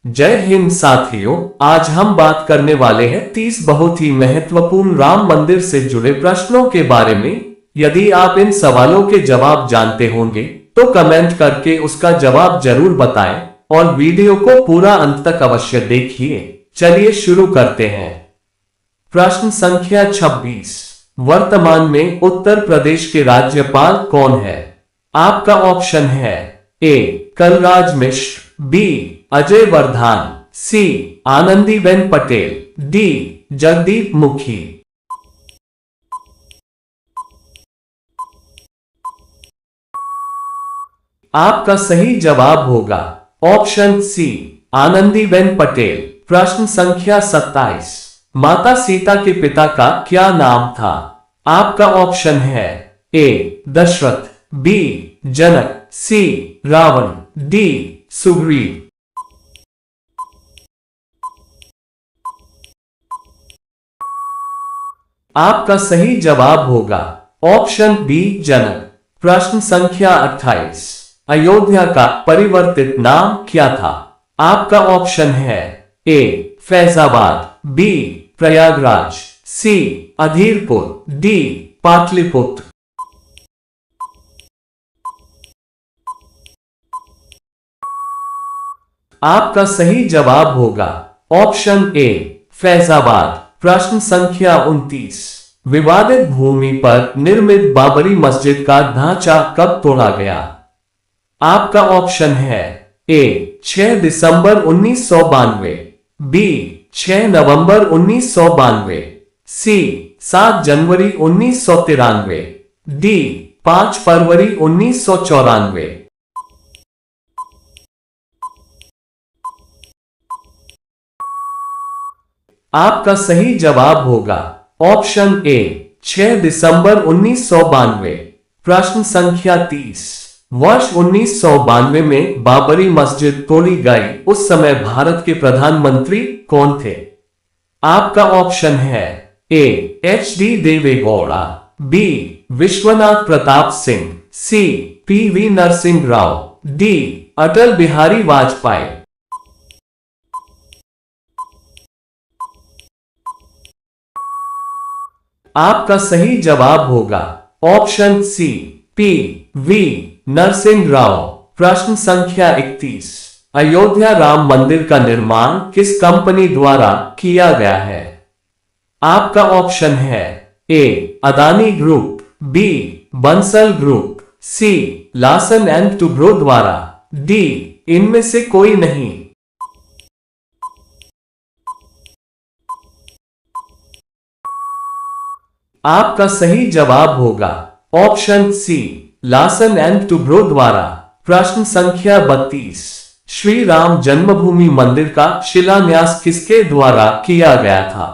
जय हिंद साथियों, आज हम बात करने वाले हैं 30 बहुत ही महत्वपूर्ण राम मंदिर से जुड़े प्रश्नों के बारे में। यदि आप इन सवालों के जवाब जानते होंगे तो कमेंट करके उसका जवाब जरूर बताएं और वीडियो को पूरा अंत तक अवश्य देखिए। चलिए शुरू करते हैं। प्रश्न संख्या 26। वर्तमान में उत्तर प्रदेश के राज्यपाल कौन है? आपका ऑप्शन है ए कलराज मिश्र, बी अजय वर्धान, सी आनंदीबेन पटेल, डी जगदीप मुखी। आपका सही जवाब होगा ऑप्शन सी आनंदीबेन पटेल। प्रश्न संख्या 27। माता सीता के पिता का क्या नाम था? आपका ऑप्शन है ए दशरथ, बी जनक, सी रावण, डी सुग्रीव। आपका सही जवाब होगा ऑप्शन बी जनक। प्रश्न संख्या 28। अयोध्या का परिवर्तित नाम क्या था? आपका ऑप्शन है ए फैजाबाद, बी प्रयागराज, सी अधीरपुर, डी पाटलिपुत्र। आपका सही जवाब होगा ऑप्शन ए फैजाबाद। प्रश्न संख्या 29। विवादित भूमि पर निर्मित बाबरी मस्जिद का ढांचा कब तोड़ा गया? आपका ऑप्शन है ए 6 दिसंबर 1992, बी 6 नवंबर 1992, सी 7 जनवरी 1993, डी 5 फरवरी 1994। आपका सही जवाब होगा ऑप्शन ए 6 दिसंबर 1992। प्रश्न संख्या 30। वर्ष 1992 में बाबरी मस्जिद तोड़ी गई, उस समय भारत के प्रधानमंत्री कौन थे? आपका ऑप्शन है A HD. Devegowda, B Vishwanath Pratap Singh, C PV. Narasimha Rao, D Atal Bihari Vajpayee. आपका सही जवाब होगा ऑप्शन सी पी.वी. नरसिंह राव। प्रश्न संख्या 31। अयोध्या राम मंदिर का निर्माण किस कंपनी द्वारा किया गया है? आपका ऑप्शन है A Adani group, B Bansal group, C Larsen and Toubro द्वारा, डी इनमें से कोई नहीं। आपका सही जवाब होगा option C Larsen and Toubro द्वारा। प्रश्न संख्या 32। श्री राम जन्मभूमि मंदिर का शिलान्यास किसके द्वारा किया गया था?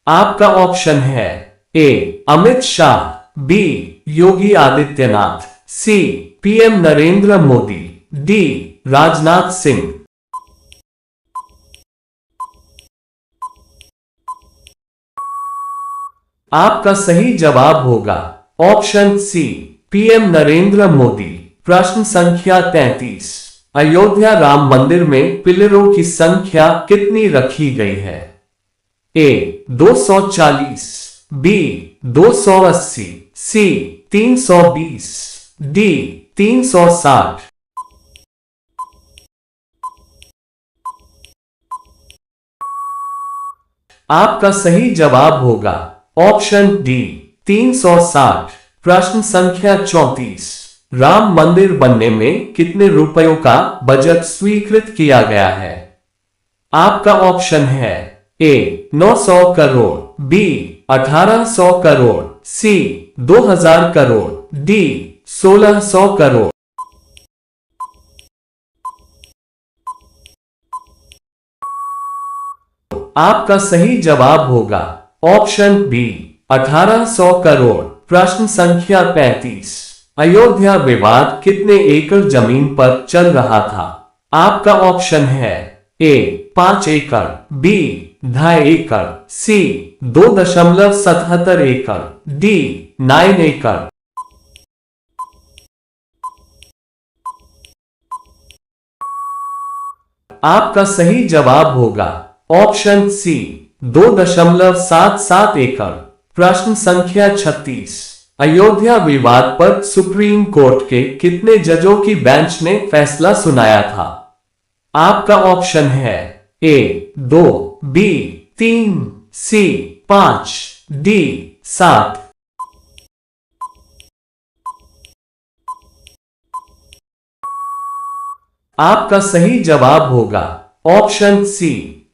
आपका ऑप्शन है A Amit Shah, B Yogi Adityanath, C PM Narendra Modi, D Rajnath Singh. आपका सही जवाब होगा option C PM Narendra Modi. प्रश्न संख्या 33। अयोध्या राम मंदिर में पिलरों की संख्या कितनी रखी गई है? ए 240, बी 280, सी 320, डी 360। आपका सही जवाब होगा ऑप्शन डी 360। प्रश्न संख्या 34। राम मंदिर बनने में कितने रुपयों का बजट स्वीकृत किया गया है? आपका ऑप्शन है ए 900 करोड़, बी 1800 करोड़, सी 2000 करोड़, डी 1600 करोड़। आपका सही जवाब होगा ऑप्शन बी 1800 करोड़। प्रश्न संख्या 35। अयोध्या विवाद कितने एकड़ जमीन पर चल रहा था? आपका ऑप्शन है ए 5 एकड़, बी 2.5 एकड़, सी 2.77 एकड़, डी 9 एकड़। आपका सही जवाब होगा ऑप्शन सी 2.77 एकड़। प्रश्न संख्या 36। अयोध्या विवाद पर सुप्रीम कोर्ट के कितने जजों की बेंच ने फैसला सुनाया था? आपका ऑप्शन है ए 2, बी 3, सी 5, डी 7। आपका सही जवाब होगा ऑप्शन सी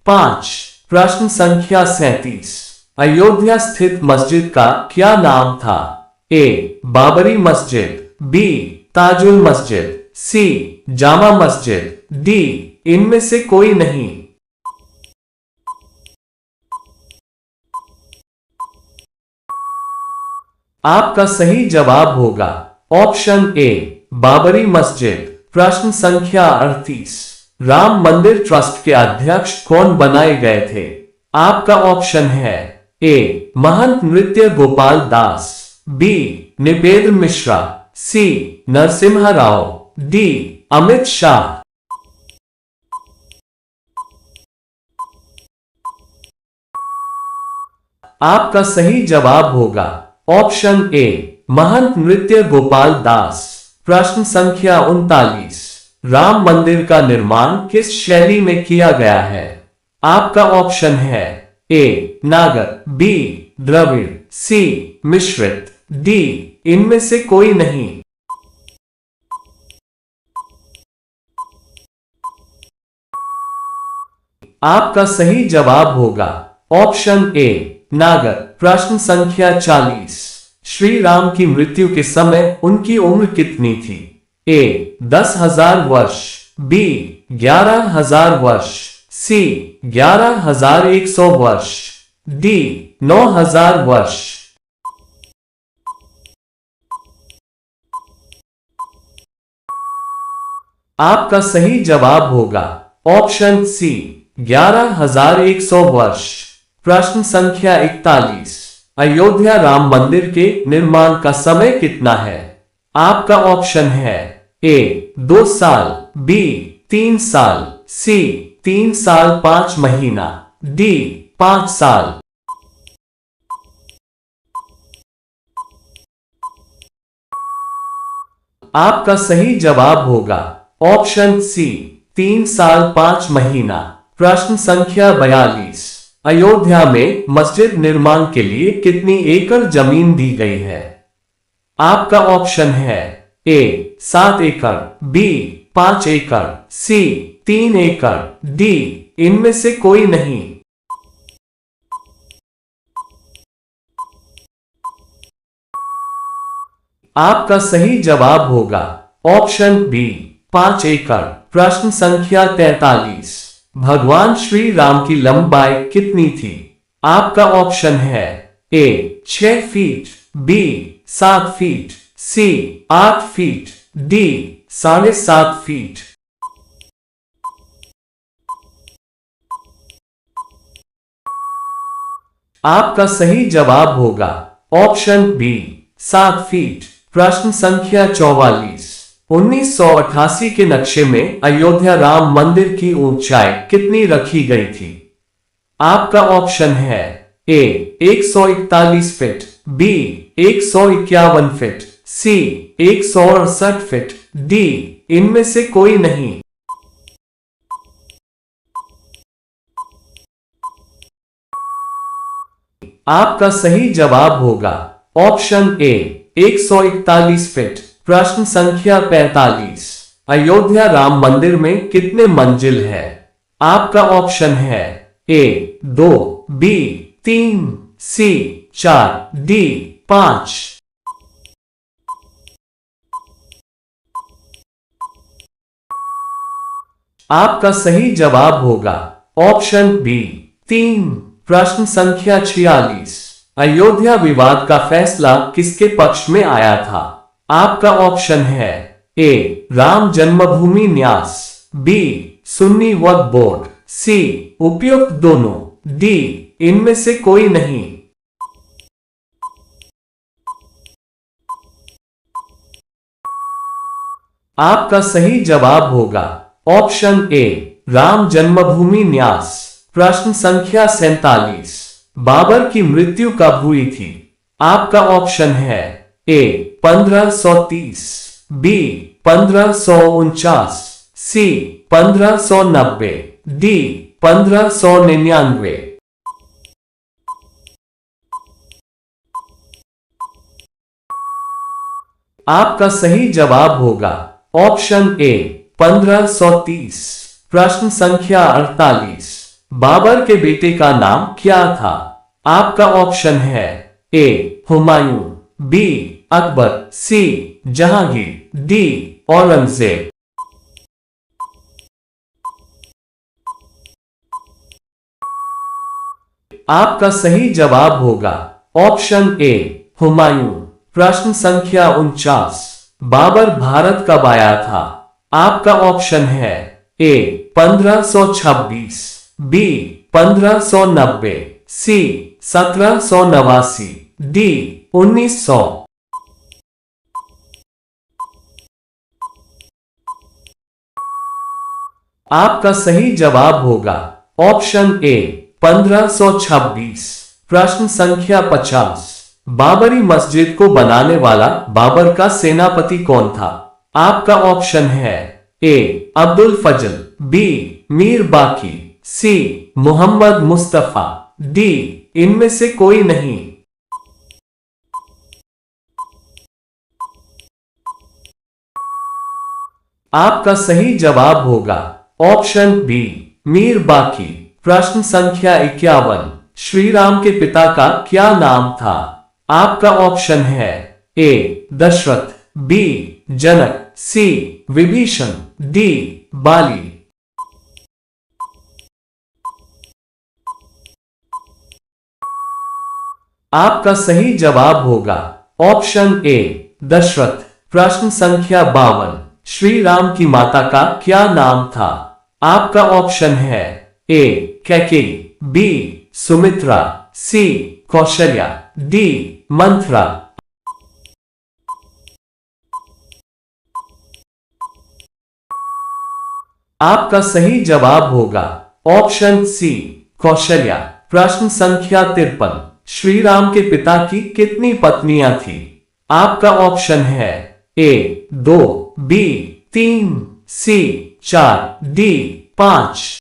5। प्रश्न संख्या 37। अयोध्या स्थित मस्जिद का क्या नाम था? ए बाबरी मस्जिद, बी ताजुल मस्जिद, सी जामा मस्जिद, डी इनमें से कोई नहीं। आपका सही जवाब होगा ऑप्शन ए बाबरी मस्जिद। प्रश्न संख्या 38। राम मंदिर ट्रस्ट के अध्यक्ष कौन बनाए गए थे? आपका ऑप्शन है ए महंत नृत्य गोपाल दास, बी निपेंद्र मिश्रा, सी नरसिम्हा राव, डी अमित शाह। आपका सही जवाब होगा ऑप्शन ए महंत नृत्य गोपाल दास। प्रश्न संख्या 39। राम मंदिर का निर्माण किस शैली में किया गया है? आपका ऑप्शन है ए नागर, बी द्रविड़, सी मिश्रित, डी इनमें से कोई नहीं। आपका सही जवाब होगा ऑप्शन ए नागर। प्रश्न संख्या 40। श्री राम की मृत्यु के समय उनकी उम्र कितनी थी? ए 10,000 वर्ष, बी 11,000 वर्ष, सी 11,100 वर्ष, डी 9,000 वर्ष। आपका सही जवाब होगा ऑप्शन सी 11,100 वर्ष। प्रश्न संख्या 41। अयोध्या राम मंदिर के निर्माण का समय कितना है? आपका ऑप्शन है ए 2 साल, बी 3 साल, सी 3 साल 5 महीना, डी 5 साल। आपका सही जवाब होगा ऑप्शन सी 3 साल 5 महीना। प्रश्न संख्या 42। अयोध्या में मस्जिद निर्माण के लिए कितनी एकड़ जमीन दी गई है? आपका ऑप्शन है ए 7 एकड़, बी 5 एकड़, सी 3 एकड़, डी इनमें से कोई नहीं। आपका सही जवाब होगा ऑप्शन बी 5 एकड़। प्रश्न संख्या 43। भगवान श्री राम की लंबाई कितनी थी? आपका ऑप्शन है ए 6 फीट, बी 7 फीट, सी 8 फीट, डी 7.5 फीट। आपका सही जवाब होगा ऑप्शन बी 7 फीट। प्रश्न संख्या 44। 1988 के नक्शे में अयोध्या राम मंदिर की ऊंचाई कितनी रखी गई थी? आपका ऑप्शन है ए 141 फीट, बी 151 फीट, सी 168 फीट, डी इनमें से कोई नहीं। आपका सही जवाब होगा ऑप्शन ए 141 फीट। प्रश्न संख्या 45। अयोध्या राम मंदिर में कितने मंजिल है? आपका ऑप्शन है ए 2, बी 3, सी 4, डी 5। आपका सही जवाब होगा ऑप्शन बी 3। प्रश्न संख्या 46। अयोध्या विवाद का फैसला किसके पक्ष में आया था? आपका ऑप्शन है ए राम जन्मभूमि न्यास, बी सुन्नी वक्फ बोर्ड, सी उपयुक्त दोनों, डी इनमें से कोई नहीं। आपका सही जवाब होगा ऑप्शन ए राम जन्मभूमि न्यास। प्रश्न संख्या 47। बाबर की मृत्यु कब हुई थी? आपका ऑप्शन है ए 1530, बी 1549, सी 1590, डी 1599। आपका सही जवाब होगा ऑप्शन ए 1530। प्रश्न संख्या 48। बाबर के बेटे का नाम क्या था? आपका ऑप्शन है ए हुमायूं, बी अकबर, सी जहांगीर, डी औरंगजेब। आपका सही जवाब होगा ऑप्शन ए हुमायूं। प्रश्न संख्या 49। बाबर भारत कब आया था? आपका ऑप्शन है ए 1526, बी 1590, सी 1789, डी 1900। आपका सही जवाब होगा ऑप्शन ए 1526। प्रश्न संख्या 50। बाबरी मस्जिद को बनाने वाला बाबर का सेनापति कौन था? आपका ऑप्शन है ए अब्दुल फजल, बी मीर बाकी, सी मोहम्मद मुस्तफा, डी इनमें से कोई नहीं। आपका सही जवाब होगा ऑप्शन बी मीर बाकी। प्रश्न संख्या 51। श्री राम के पिता का क्या नाम था? आपका ऑप्शन है ए दशरथ, बी जनक, सी विभीषण, डी बाली। आपका सही जवाब होगा ऑप्शन ए दशरथ। प्रश्न संख्या 52। श्री राम की माता का क्या नाम था? आपका ऑप्शन है ए कैकेयी, बी सुमित्रा, सी कौशल्या, डी मंथरा। आपका सही जवाब होगा ऑप्शन सी कौशल्या। प्रश्न संख्या 53। श्री राम के पिता की कितनी पत्नियां थी? आपका ऑप्शन है ए 2, बी 3, सी 4, डी 5।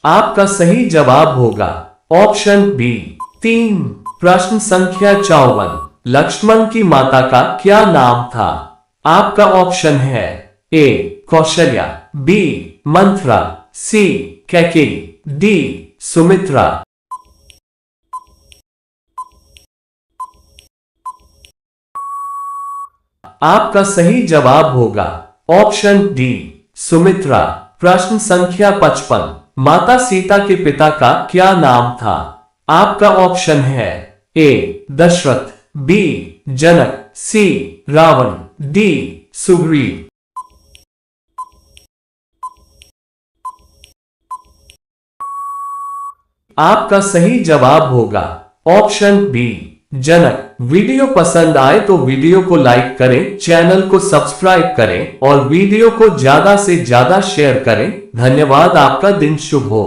आपका सही जवाब होगा ऑप्शन बी 3। प्रश्न संख्या 54। लक्ष्मण की माता का क्या नाम था? आपका ऑप्शन है ए कौशल्या, बी मंथरा, सी कैकेयी, डी सुमित्रा। आपका सही जवाब होगा ऑप्शन डी सुमित्रा। प्रश्न संख्या 55। माता सीता के पिता का क्या नाम था? आपका ऑप्शन है ए दशरथ, बी जनक, सी रावण, डी सुग्रीव। आपका सही जवाब होगा ऑप्शन बी जनक। वीडियो पसंद आए तो वीडियो को लाइक करें, चैनल को सब्सक्राइब करें और वीडियो को ज्यादा से ज्यादा शेयर करें। धन्यवाद। आपका दिन शुभ हो।